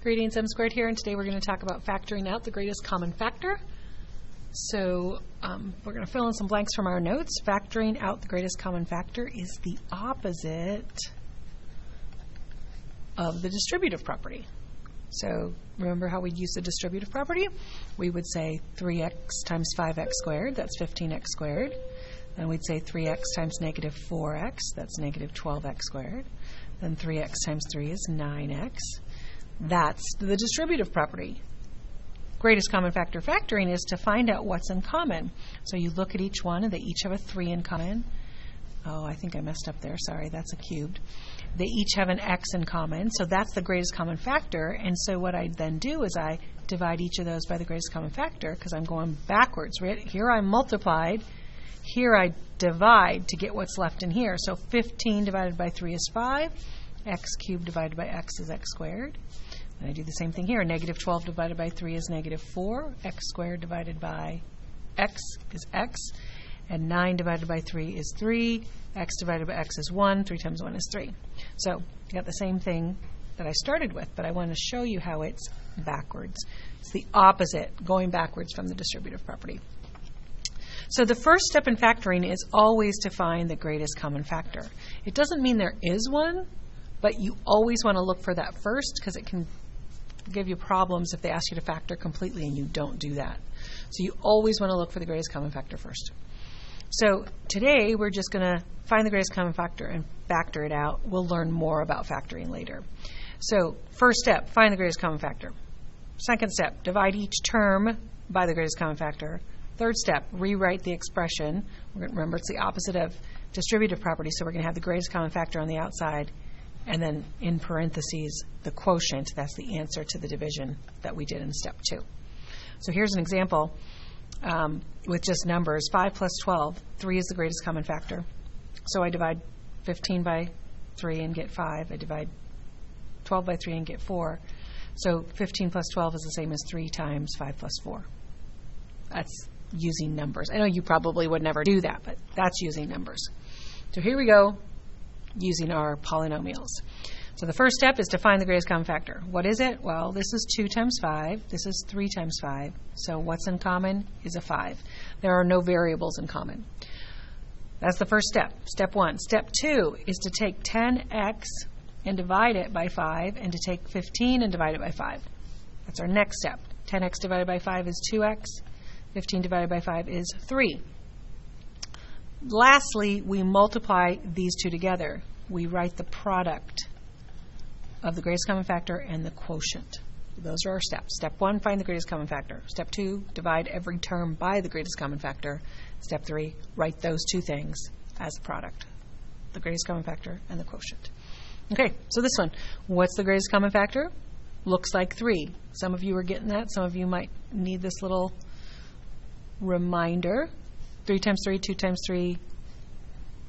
Greetings, M Squared here, and today we're going to talk about factoring out the greatest common factor. So we're going to fill in some blanks from our notes. Factoring out the greatest common factor is the opposite of the distributive property. So remember how we'd use the distributive property? We would say 3x times 5x squared, that's 15x squared. Then we'd say 3x times negative 4x, that's negative 12x squared. Then 3x times 3 is 9x. That's the distributive property. Greatest common factor factoring is to find out what's in common. So you look at each one, and they each have a 3 in common. Oh, I think I messed up there. Sorry, that's a cubed. They each have an x in common, so that's the greatest common factor. And so what I then do is I divide each of those by the greatest common factor because I'm going backwards. Right? Here I multiplied. Here I divide to get what's left in here. So 15 divided by 3 is 5. X cubed divided by x is x squared. And I do the same thing here. Negative 12 divided by 3 is negative 4. X squared divided by x is x. And 9 divided by 3 is 3. X divided by x is 1. 3 times 1 is 3. So you got the same thing that I started with, but I want to show you how it's backwards. It's the opposite, going backwards from the distributive property. So the first step in factoring is always to find the greatest common factor. It doesn't mean there is one, but you always want to look for that first because it can give you problems if they ask you to factor completely and you don't do that. So you always want to look for the greatest common factor first. So today we're just going to find the greatest common factor and factor it out. We'll learn more about factoring later. So first step, find the greatest common factor. Second step, divide each term by the greatest common factor. Third step, rewrite the expression. Remember, it's the opposite of distributive property, so we're going to have the greatest common factor on the outside, and then in parentheses, the quotient. That's the answer to the division that we did in step 2. So here's an example with just numbers. 5 plus 12. 3 is the greatest common factor. So I divide 15 by 3 and get 5. I divide 12 by 3 and get 4. So 15 plus 12 is the same as 3 times 5 plus 4. That's using numbers. I know you probably would never do that, but that's using numbers. So here we go, using our polynomials. So the first step is to find the greatest common factor. What is it? Well, this is 2 times 5. This is 3 times 5. So what's in common is a 5. There are no variables in common. That's the first step, step 1. Step 2 is to take 10x and divide it by 5, and to take 15 and divide it by 5. That's our next step. 10x divided by 5 is 2x. 15 divided by 5 is 3. Lastly, we multiply these two together. We write the product of the greatest common factor and the quotient. Those are our steps. Step 1, find the greatest common factor. Step 2, divide every term by the greatest common factor. Step 3, write those two things as a product, the greatest common factor and the quotient. Okay, so this one, what's the greatest common factor? Looks like 3. Some of you are getting that. Some of you might need this little reminder. 3 times 3, 2 times 3,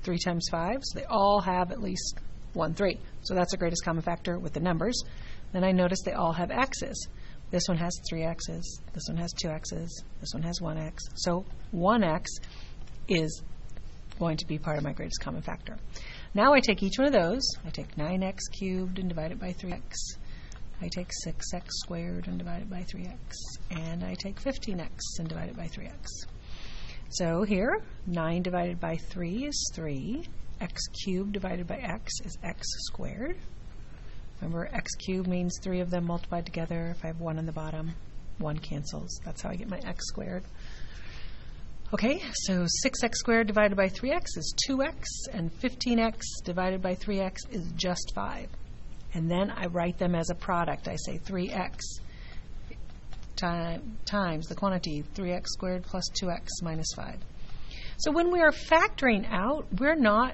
3 times 5. So they all have at least 1 3. So that's the greatest common factor with the numbers. Then I notice they all have x's. This one has 3 x's. This one has 2 x's. This one has 1 x. So 1x is going to be part of my greatest common factor. Now I take each one of those. I take 9x cubed and divide it by 3x. I take 6x squared and divide it by 3x. And I take 15x and divide it by 3x. So here, 9 divided by 3 is 3. X cubed divided by x is x squared. Remember, x cubed means 3 of them multiplied together. If I have 1 on the bottom, 1 cancels. That's how I get my x squared. Okay, so 6x squared divided by 3x is 2x, and 15x divided by 3x is just 5. And then I write them as a product. I say 3x times the quantity 3x squared plus 2x minus 5. So when we are factoring out, we're not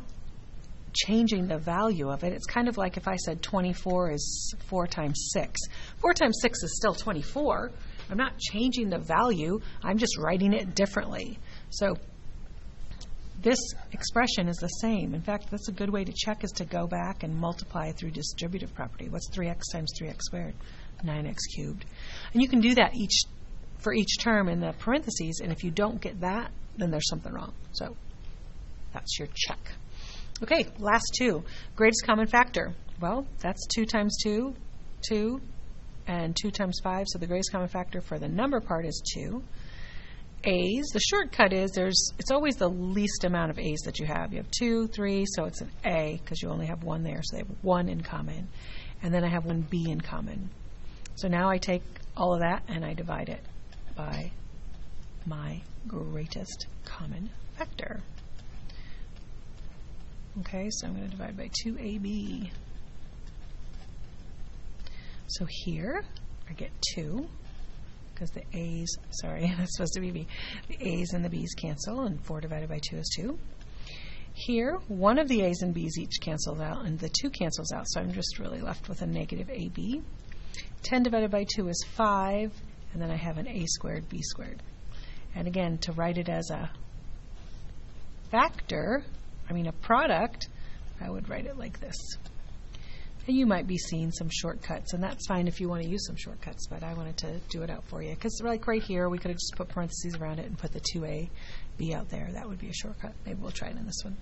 changing the value of it. It's kind of like if I said 24 is 4 times 6. 4 times 6 is still 24. I'm not changing the value. I'm just writing it differently. So this expression is the same. In fact, that's a good way to check is to go back and multiply through distributive property. What's 3x times 3x squared? 9x cubed. And you can do that for each term in the parentheses, and if you don't get that, then there's something wrong. So that's your check. Okay, last two. Greatest common factor. Well, that's 2 times 2, 2. and 2 times 5, so the greatest common factor for the number part is 2. A's, the shortcut is it's always the least amount of A's that you have. You have 2, 3, so it's an A because you only have 1 there, so they have 1 in common. And then I have 1 B in common. So now I take all of that and I divide it by my greatest common factor. Okay, so I'm going to divide by 2AB. So here I get 2. Because the A's, sorry, that's supposed to be B. The A's and the B's cancel, and 4 divided by 2 is 2. Here, one of the A's and B's each cancels out, and the 2 cancels out, so I'm just really left with a negative AB. 10 divided by 2 is 5, and then I have an A squared, B squared. And again, to write it as a factor, a product, I would write it like this. And you might be seeing some shortcuts, and that's fine if you want to use some shortcuts, but I wanted to do it out for you. Because like right here, we could have just put parentheses around it and put the 2AB out there. That would be a shortcut. Maybe we'll try it in this one.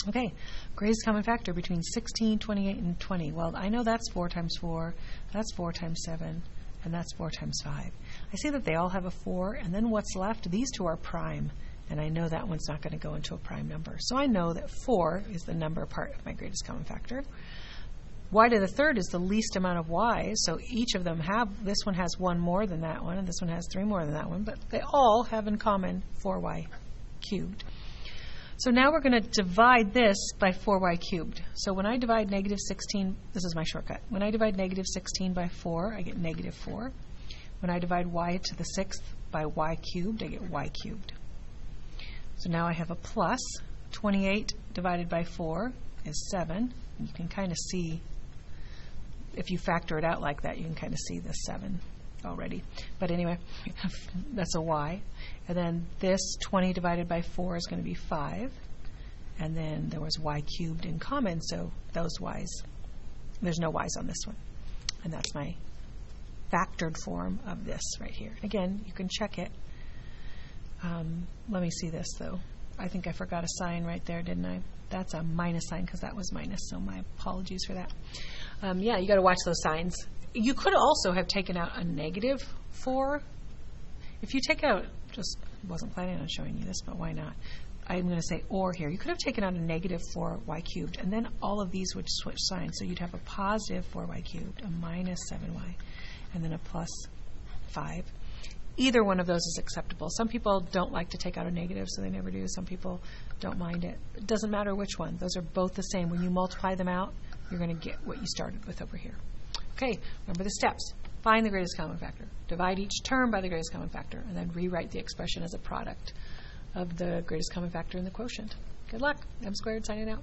Okay, greatest common factor between 16, 28, and 20. Well, I know that's 4 times 4, that's 4 times 7, and that's 4 times 5. I see that they all have a 4, and then what's left? These two are prime, and I know that one's not going to go into a prime number. So I know that 4 is the number part of my greatest common factor. Y to the third is the least amount of y's, so each of them have, this one has 1 more than that one, and this one has 3 more than that one, but they all have in common 4y cubed. So now we're going to divide this by 4y cubed. So when I divide negative 16, this is my shortcut. When I divide negative 16 by 4, I get negative 4. When I divide y to the 6th by y cubed, I get y cubed. So now I have a plus. 28 divided by 4 is 7. You can kind of see, if you factor it out like that, you can kind of see the 7 already. But anyway, that's a y. And then this 20 divided by 4 is going to be 5. And then there was y cubed in common, so those y's, there's no y's on this one. And that's my factored form of this right here. Again, you can check it. Let me see this, though. I think I forgot a sign right there, didn't I? That's a minus sign because that was minus, so my apologies for that. Yeah, you got to watch those signs. You could also have taken out a negative 4. If you take out, just wasn't planning on showing you this, but why not? I'm going to say or here. You could have taken out a negative 4y cubed, and then all of these would switch signs. So you'd have a positive 4y cubed, a minus 7y, and then a plus 5. Either one of those is acceptable. Some people don't like to take out a negative, so they never do. Some people don't mind it. It doesn't matter which one. Those are both the same. When you multiply them out, you're going to get what you started with over here. Okay, remember the steps. Find the greatest common factor. Divide each term by the greatest common factor, and then rewrite the expression as a product of the greatest common factor and the quotient. Good luck. M squared signing out.